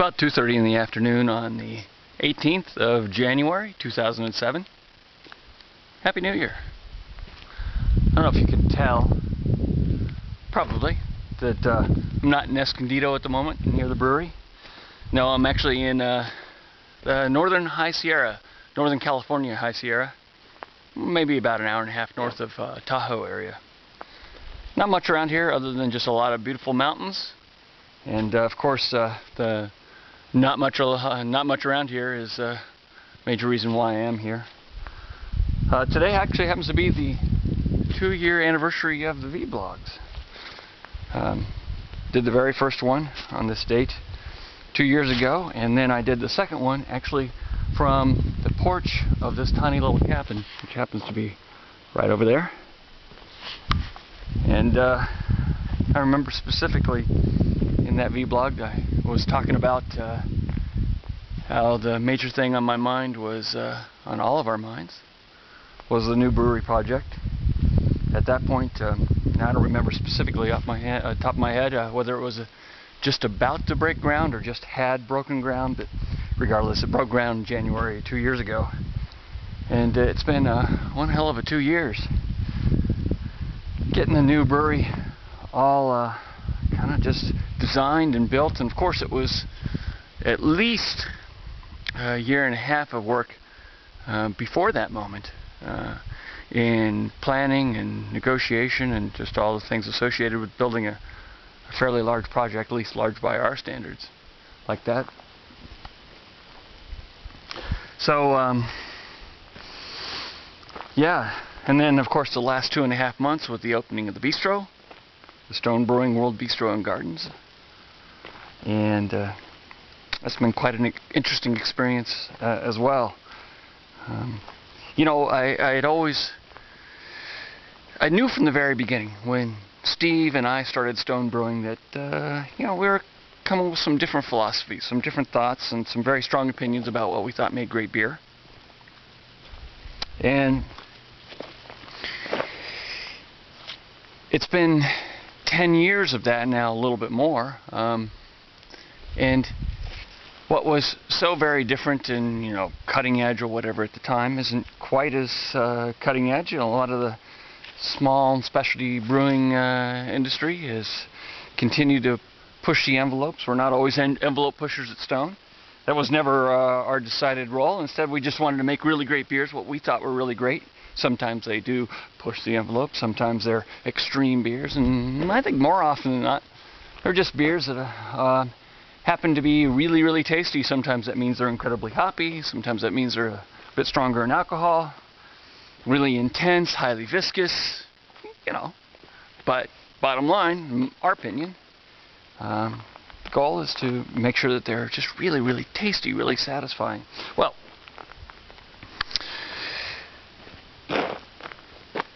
about 2:30 in the afternoon on the 18th of January 2007. Happy New Year. I don't know if you can tell, probably, that I'm not in Escondido at the moment, near the brewery. No, I'm actually in the northern High Sierra, Northern California High Sierra, maybe about an hour and a half north of Tahoe area. Not much around here other than just a lot of beautiful mountains, and of course the not much around here is a major reason why I am here. Today actually happens to be the 2-year anniversary of the vBlogs. Did the very first one on this date 2 years ago, and then I did the second one actually from the porch of this tiny little cabin, which happens to be right over there. And I remember specifically in that vBlog I was talking about how the major thing on my mind was, on all of our minds, was the new brewery project. At that point, now I don't remember specifically off my top of my head whether it was just about to break ground or just had broken ground, but regardless, it broke ground in January 2 years ago. And it's been one hell of a 2 years. Getting the new brewery all kind of just designed and built, and of course it was at least a year and a half of work before that moment in planning and negotiation and just all the things associated with building a fairly large project, at least large by our standards, like that. So yeah, and then of course the last 2.5 months with the opening of the bistro, the Stone Brewing World Bistro and Gardens, and that's been quite an interesting experience as well. You know, I knew from the very beginning when Steve and I started Stone Brewing that you know, we were coming with some different philosophies, some different thoughts, and some very strong opinions about what we thought made great beer. And it's been 10 years of that now, a little bit more. And what was so very different and, you know, cutting edge or whatever at the time isn't quite as cutting edge. You know, a lot of the small and specialty brewing industry has continued to push the envelopes. We're not always envelope pushers at Stone. That was never our decided role. Instead, we just wanted to make really great beers, what we thought were really great. Sometimes they do push the envelope. Sometimes they're extreme beers. And I think more often than not, they're just beers that happen to be really, really tasty. Sometimes that means they're incredibly hoppy. Sometimes that means they're a bit stronger in alcohol. Really intense, highly viscous, you know. But bottom line, in our opinion, the goal is to make sure that they're just really, really tasty, really satisfying. Well,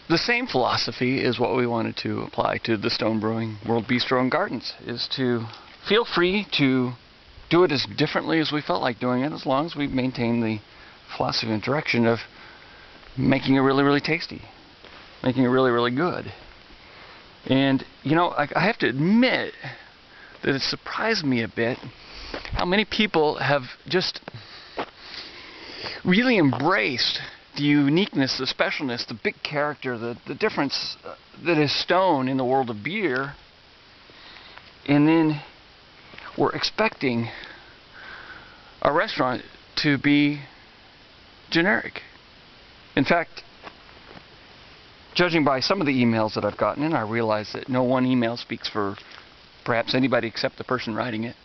the same philosophy is what we wanted to apply to the Stone Brewing World Bistro and Gardens, is to feel free to do it as differently as we felt like doing it, as long as we maintain the philosophy and direction of making it really, really tasty, making it really, really good. And, you know, I have to admit that it surprised me a bit how many people have just really embraced the uniqueness, the specialness, the big character, the difference that is Stone in the world of beer, and then we're expecting a restaurant to be generic. In fact, judging by some of the emails that I've gotten, and I realize that no one email speaks for perhaps anybody except the person writing it,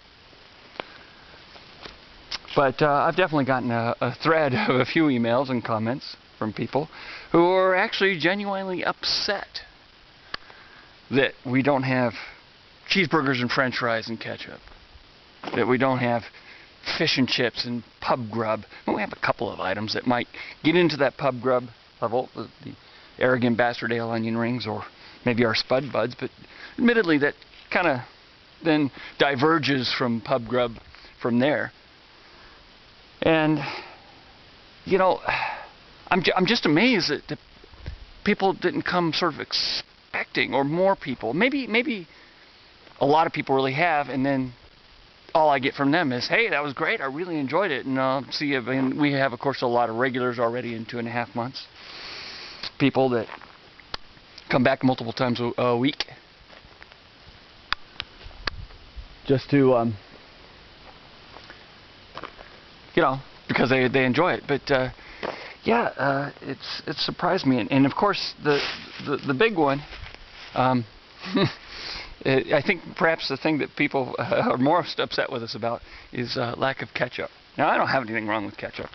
but I've definitely gotten a thread of a few emails and comments from people who are actually genuinely upset that we don't have cheeseburgers and french fries and ketchup, that we don't have fish and chips and pub grub. Well, we have a couple of items that might get into that pub grub level, the Arrogant Bastard Ale Onion Rings, or maybe our Spud Buds, but admittedly that kind of then diverges from pub grub from there. And, you know, I'm just amazed that people didn't come sort of expecting, or more people. Maybe a lot of people really have, and then all I get from them is, hey, that was great, I really enjoyed it. And see, and we have, of course, a lot of regulars already in 2.5 months. People that come back multiple times a week just to, you know, because they enjoy it. But yeah, it surprised me. And of course, the big one. I think perhaps the thing that people are most upset with us about is lack of ketchup. Now, I don't have anything wrong with ketchup,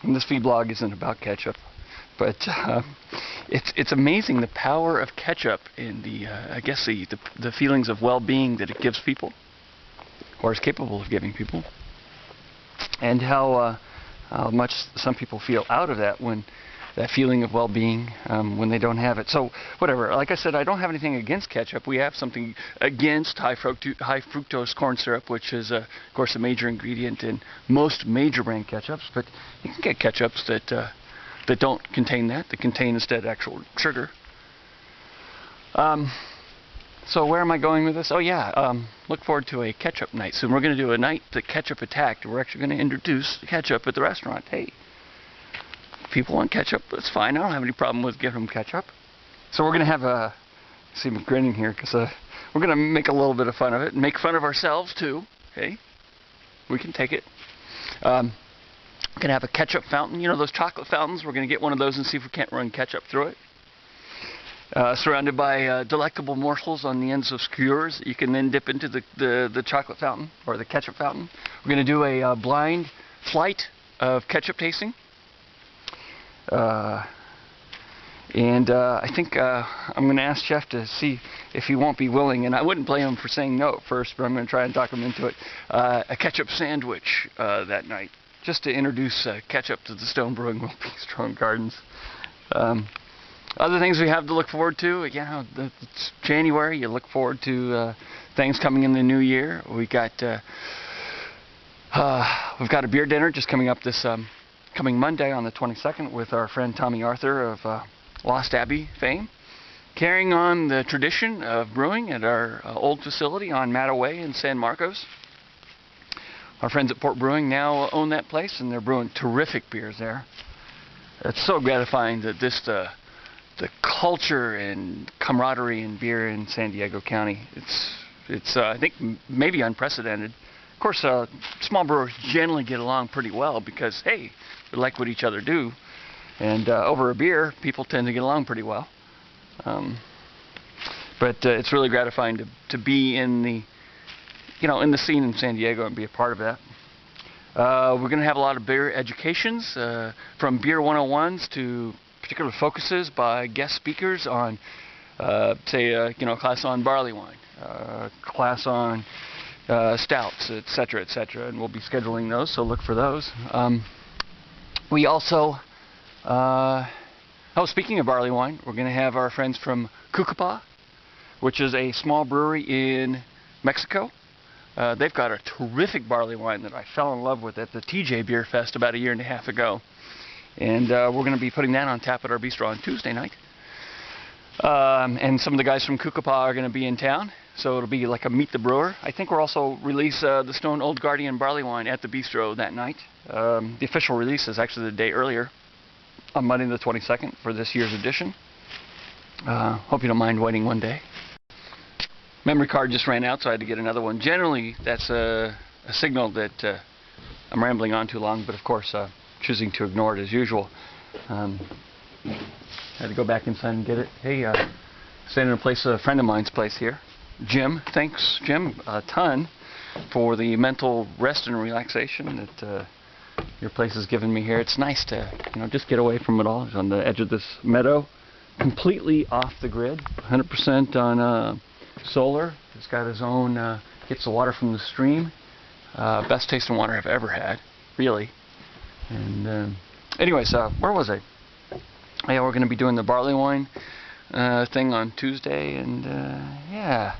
and this vBlog isn't about ketchup, but it's amazing the power of ketchup in the I guess the feelings of well-being that it gives people, or is capable of giving people, and how much some people feel out of that when that feeling of well-being when they don't have it. So whatever, like I said, I don't have anything against ketchup. We have something against high fructose corn syrup, which is of course a major ingredient in most major brand ketchups, but you can get ketchups that don't contain that contain instead actual sugar. So where am I going with this? Oh yeah, look forward to a ketchup night soon. We're going to do a night the ketchup attacked. We're actually going to introduce ketchup at the restaurant. Hey, people want ketchup, that's fine. I don't have any problem with giving them ketchup. So we're going to have a, see me grinning here, because we're going to make a little bit of fun of it, and make fun of ourselves too. Hey, we can take it. We're going to have a ketchup fountain. You know those chocolate fountains? We're going to get one of those and see if we can't run ketchup through it. Surrounded by delectable morsels on the ends of skewers that you can then dip into the chocolate fountain, or the ketchup fountain. We're going to do a blind flight of ketchup tasting. And I think I'm going to ask Chef to see if he won't be willing, and I wouldn't blame him for saying no at first, but I'm going to try and talk him into it, a ketchup sandwich that night, just to introduce ketchup to the Stone Brewing Bistro and Gardens. Other things we have to look forward to, you know, it's January, you look forward to things coming in the new year. We've got a beer dinner just coming up this coming Monday on the 22nd with our friend Tommy Arthur of Lost Abbey fame, carrying on the tradition of brewing at our old facility on Matta Way in San Marcos. Our friends at Port Brewing now own that place, and they're brewing terrific beers there. It's so gratifying that the culture and camaraderie in beer in San Diego County, it's I think maybe unprecedented. Of course, small brewers generally get along pretty well because, hey, we like what each other do, and over a beer, people tend to get along pretty well. But it's really gratifying to be in the, you know, in the scene in San Diego and be a part of that. We're going to have a lot of beer educations, from beer 101s to particular focuses by guest speakers on, say, you know, class on barley wine, class on stouts, etc., etc., and we'll be scheduling those, so look for those. We also, speaking of barley wine, we're going to have our friends from Cucapa, which is a small brewery in Mexico. They've got a terrific barley wine that I fell in love with at the TJ Beer Fest about 1.5 years ago. And we're going to be putting that on tap at our bistro on Tuesday night. And some of the guys from Cucapa are going to be in town, so it'll be like a Meet the Brewer. I think we'll also release the Stone Old Guardian barley wine at the bistro that night. The official release is actually the day earlier, on Monday the 22nd for this year's edition. Hope you don't mind waiting one day. Memory card just ran out, so I had to get another one. Generally, that's a signal that I'm rambling on too long, but of course, choosing to ignore it as usual. Had to go back inside and get it. Hey, staying in a friend of mine's place here, Jim. Thanks, Jim, a ton for the mental rest and relaxation that your place has given me here. It's nice to, you know, just get away from it all. It's on the edge of this meadow, completely off the grid, 100% on solar. He's got his own, gets the water from the stream. Best tasting water I've ever had, really. And anyways, where was I? Yeah, we're going to be doing the barley wine thing on Tuesday, and yeah,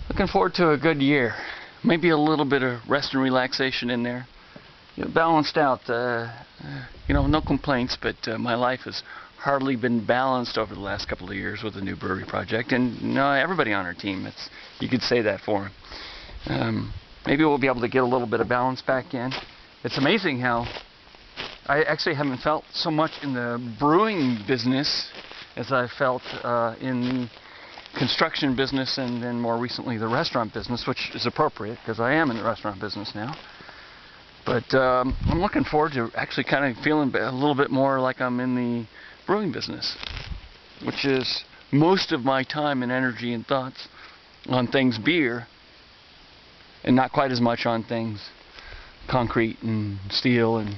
looking forward to a good year. Maybe a little bit of rest and relaxation in there. You know, balanced out. You know, no complaints, but my life has hardly been balanced over the last couple of years with the new brewery project, and everybody on our team. You could say that for him. maybe we'll be able to get a little bit of balance back in. It's amazing how I actually haven't felt so much in the brewing business as I felt in the construction business, and then more recently the restaurant business, which is appropriate because I am in the restaurant business now. But I'm looking forward to actually kind of feeling a little bit more like I'm in the brewing business, which is most of my time and energy and thoughts on things beer, and not quite as much on things concrete and steel and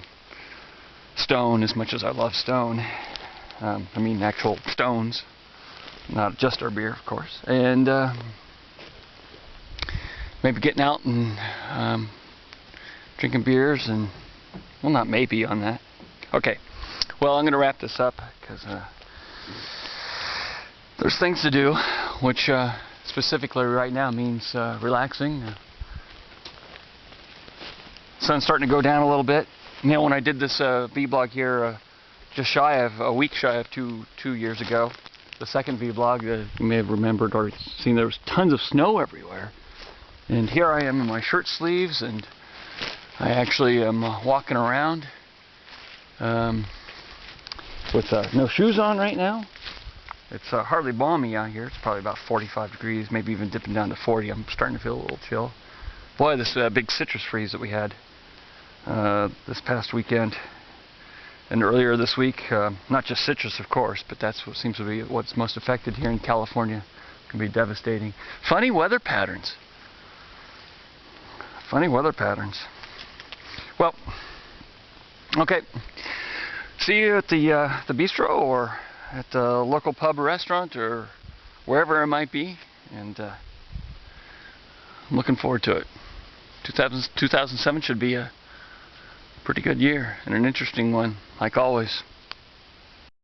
stone, as much as I love stone. I mean actual stones, not just our beer, of course. And maybe getting out and drinking beers, and well, not maybe on that. Okay, well, I'm going to wrap this up because there's things to do, which specifically right now means relaxing. Sun's starting to go down a little bit. You know, when I did this vBlog here just a week shy of two years ago, the second vBlog, you may have remembered or seen, there was tons of snow everywhere. And here I am in my shirt sleeves, and I actually am walking around with no shoes on right now. It's hardly balmy out here. It's probably about 45 degrees, maybe even dipping down to 40. I'm starting to feel a little chill. Boy, this big citrus freeze that we had this past weekend and earlier this week, not just citrus, of course, but that's what seems to be what's most affected here in California. It can be devastating. Funny weather patterns. Funny weather patterns. Well, okay. See you at the bistro or at the local pub or restaurant or wherever it might be, and I'm looking forward to it. 2007 should be a pretty good year and an interesting one, like always.